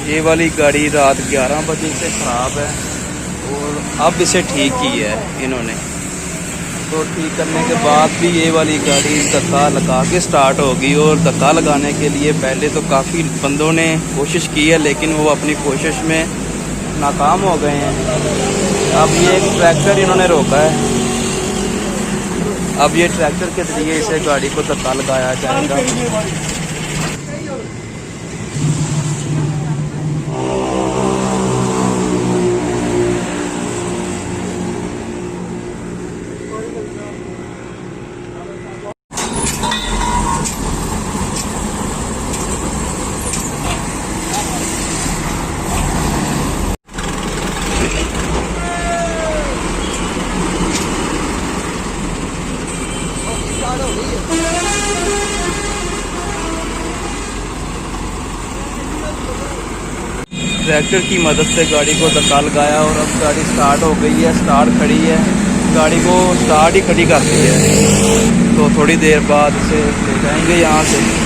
ये वाली गाड़ी रात 11 बजे से ख़राब है और अब इसे ठीक किया है इन्होंने। तो ठीक करने के बाद भी ये वाली गाड़ी धक्का लगा के स्टार्ट होगी, और धक्का लगाने के लिए पहले तो काफ़ी बंदों ने कोशिश की है, लेकिन वो अपनी कोशिश में नाकाम हो गए हैं। अब ये एक ट्रैक्टर इन्होंने रोका है, अब ये ट्रैक्टर के जरिए इसे गाड़ी को धक्का लगाया जाएगा। ट्रैक्टर की मदद से गाड़ी को धक्का लगाया और अब गाड़ी स्टार्ट हो गई है, स्टार्ट खड़ी है। गाड़ी को स्टार्ट ही खड़ी कर दी है, तो थोड़ी देर बाद इसे ले जाएंगे यहाँ से।